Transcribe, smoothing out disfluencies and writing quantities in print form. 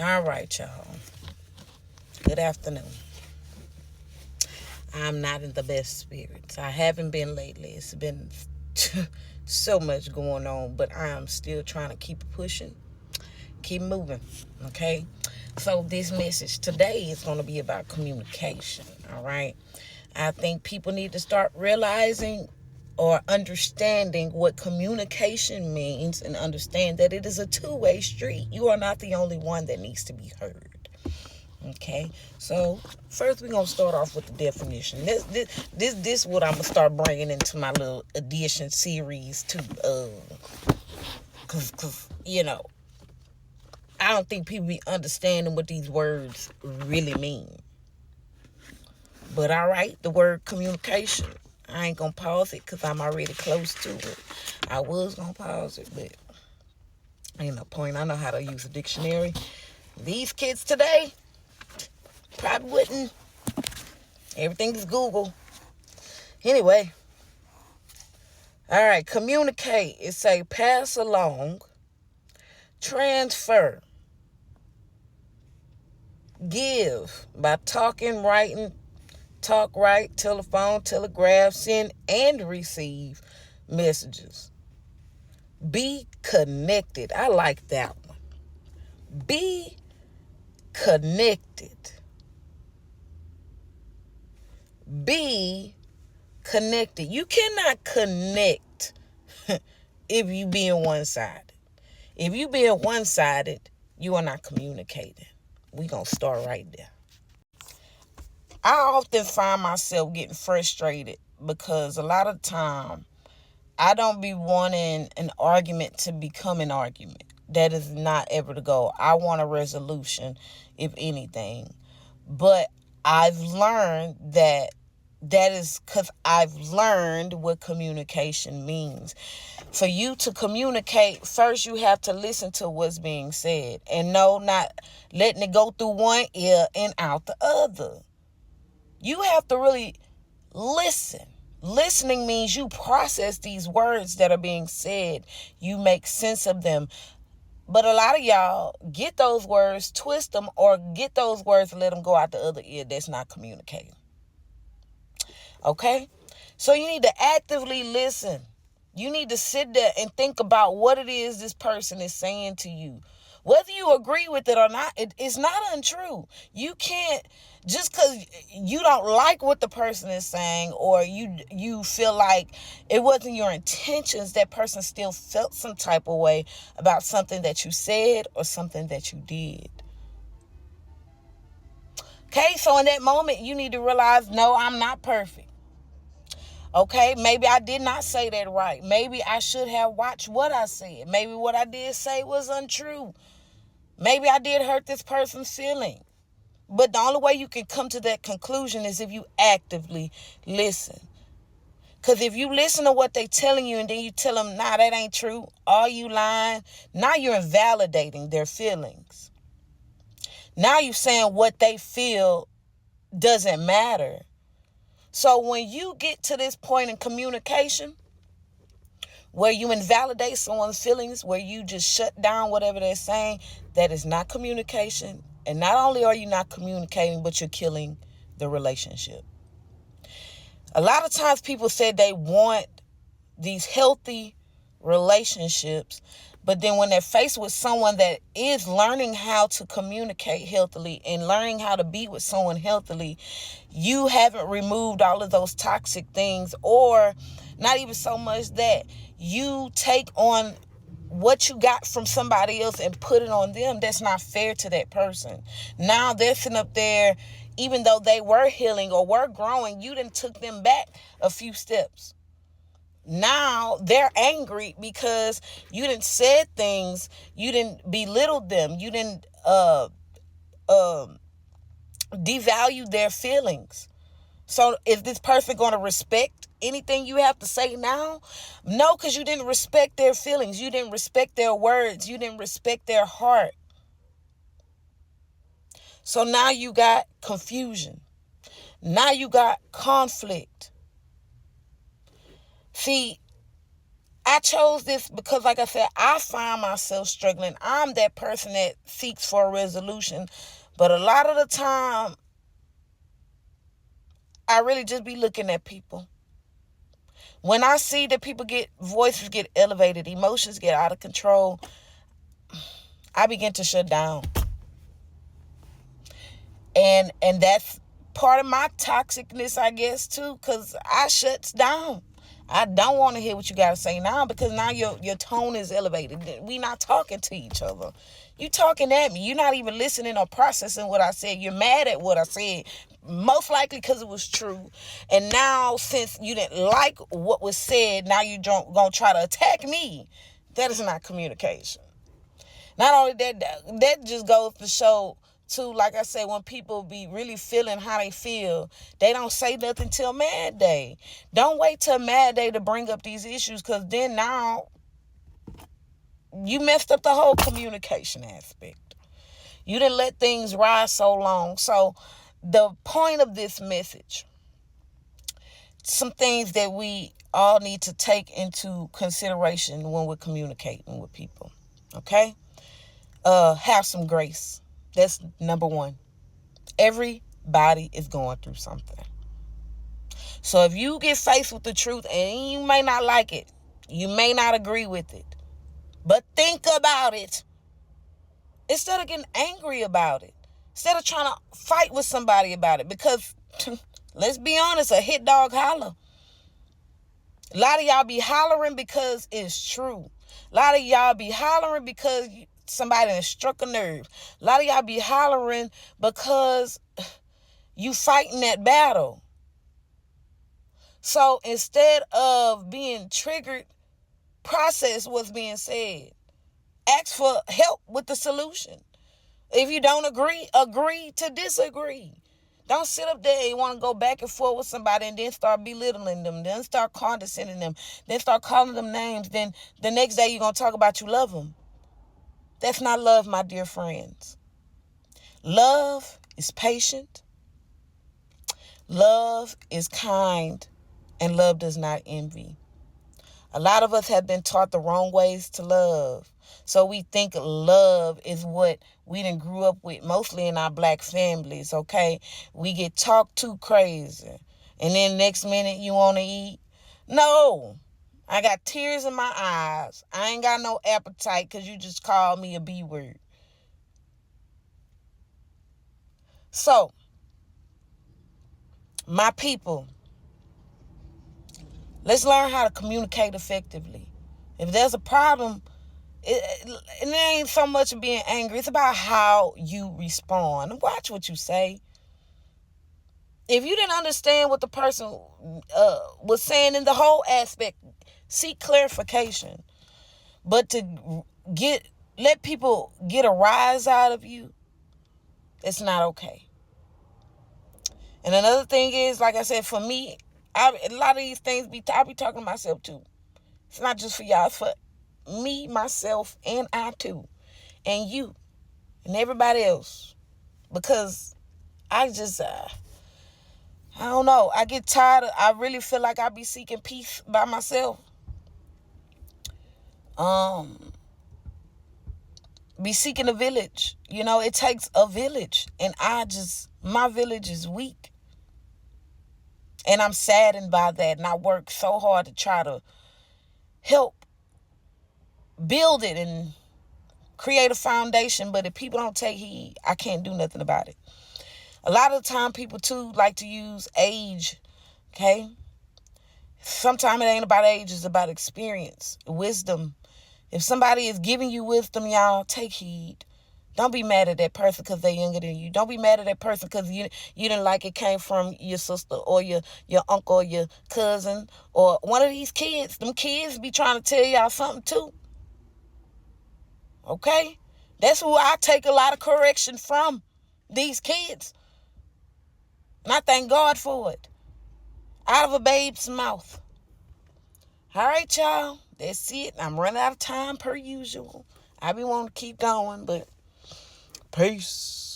All right, y'all. Good afternoon. I'm not in the best spirits. I haven't been lately. It's been so much going on, but I am still trying to keep pushing, keep moving. Okay? So, this message today is going to be about communication. All right? I think people need to start realizing or understanding what communication means and understand that it is a two-way street. You are not the only one that needs to be heard. Okay, so first we're gonna start off with the definition. This what I'm gonna start bringing into my little addition series too. Cause I don't think people be understanding what these words really mean. But all right, the word communication. I ain't gonna pause it because I'm already close to it. I was gonna pause it, but ain't no point. I know how to use a dictionary. These kids today probably wouldn't. Everything is Google. Anyway. All right. Communicate. It say pass along, transfer, give by talking, writing, talk, write, telephone, telegraph, send, and receive messages. Be connected. I like that one. Be connected. Be connected. You cannot connect if you being one-sided. If you being one-sided, you are not communicating. We gonna start right there. I often find myself getting frustrated because a lot of time I don't be wanting an argument to become an argument. That is not ever the goal. I want a resolution, if anything. But I've learned that is because I've learned what communication means. For you to communicate, first you have to listen to what's being said. And no, not letting it go through one ear and out the other. You have to really listen. Listening means you process these words that are being said. You make sense of them. But a lot of y'all get those words, twist them, or get those words and let them go out the other ear. That's not communicating. Okay? So you need to actively listen. You need to sit there and think about what it is this person is saying to you. Whether you agree with it or not, it's not untrue. You can't, just because you don't like what the person is saying, or you feel like it wasn't your intentions, that person still felt some type of way about something that you said or something that you did. Okay, so in that moment, you need to realize, no, I'm not perfect. Okay, maybe I did not say that right. Maybe I should have watched what I said. Maybe what I did say was untrue. Maybe I did hurt this person's feeling. But the only way you can come to that conclusion is if you actively listen. Because if you listen to what they telling you and then you tell them, nah, that ain't true. Are you lying? Now you're invalidating their feelings. Now you're saying what they feel doesn't matter. So when you get to this point in communication where you invalidate someone's feelings, where you just shut down whatever they're saying, that is not communication. And not only are you not communicating, but you're killing the relationship. A lot of times people say they want these healthy relationships, but then when they're faced with someone that is learning how to communicate healthily and learning how to be with someone healthily, you haven't removed all of those toxic things, or not even so much that you take on what you got from somebody else and put it on them. That's not fair to that person. Now they're sitting up there, even though they were healing or were growing, you done took them back a few steps. Now they're angry because you didn't said things, you didn't belittle them, you didn't devalue their feelings. So is this person going to respect anything you have to say now? No, because you didn't respect their feelings, you didn't respect their words, you didn't respect their heart. So now you got confusion. Now you got conflict. See, I chose this because, like I said, I find myself struggling. I'm that person that seeks for a resolution. But a lot of the time, I really just be looking at people. When I see that voices get elevated, emotions get out of control, I begin to shut down. And that's part of my toxicness, I guess, too, because I shuts down. I don't want to hear what you got to say now, because now your tone is elevated. We not talking to each other. You talking at me. You're not even listening or processing what I said. You're mad at what I said, most likely because it was true. And now, since you didn't like what was said, now you're going to try to attack me. That is not communication. Not only that just goes to show, too, like I said, when people be really feeling how they feel, they don't say nothing till Mad Day. Don't wait till Mad Day to bring up these issues, because then now you messed up the whole communication aspect. You didn't let things rise so long. So the point of this message, some things that we all need to take into consideration when we're communicating with people. Okay? Have some grace. That's number one. Everybody is going through something. So if you get faced with the truth, and you may not like it, you may not agree with it, but think about it. Instead of getting angry about it, instead of trying to fight with somebody about it, because let's be honest, a hit dog holler. A lot of y'all be hollering because it's true. A lot of y'all be hollering because somebody has struck a nerve. A lot of y'all be hollering because you fighting that battle. So instead of being triggered, process what's being said. Ask for help with the solution. If you don't agree to disagree. Don't sit up there and want to go back and forth with somebody and then start belittling them, then start condescending them, then start calling them names. Then the next day you're going to talk about you love them. That's not love, my dear friends. Love is patient. Love is kind. And love does not envy. A lot of us have been taught the wrong ways to love. So we think love is what we done grew up with, mostly in our black families, okay? We get talked too crazy. And then next minute you want to eat. No. I got tears in my eyes. I ain't got no appetite because you just called me a B word. So, my people, let's learn how to communicate effectively. If there's a problem, it ain't so much being angry. It's about how you respond. Watch what you say. If you didn't understand what the person was saying in the whole aspect, seek clarification. But to let people get a rise out of you, it's not okay. And another thing is, like I said, for me, a lot of these things I be talking to myself too. It's not just for y'all, it's for me, myself, and I too. And you. And everybody else. Because I just, I don't know. I get tired I really feel like I be seeking peace by myself. Be seeking a village. You know, it takes a village. And my village is weak. And I'm saddened by that. And I work so hard to try to help build it and create a foundation. But if people don't take heed, I can't do nothing about it. A lot of the time, people too like to use age. Okay? Sometimes it ain't about age, it's about experience, wisdom. If somebody is giving you wisdom, y'all, take heed. Don't be mad at that person because they're younger than you. Don't be mad at that person because you didn't like it came from your sister or your uncle or your cousin or one of these kids. Them kids be trying to tell y'all something too. Okay? That's who I take a lot of correction from. These kids. And I thank God for it. Out of a babe's mouth. All right, y'all. That's it. I'm running out of time per usual. I be wanting to keep going, but peace.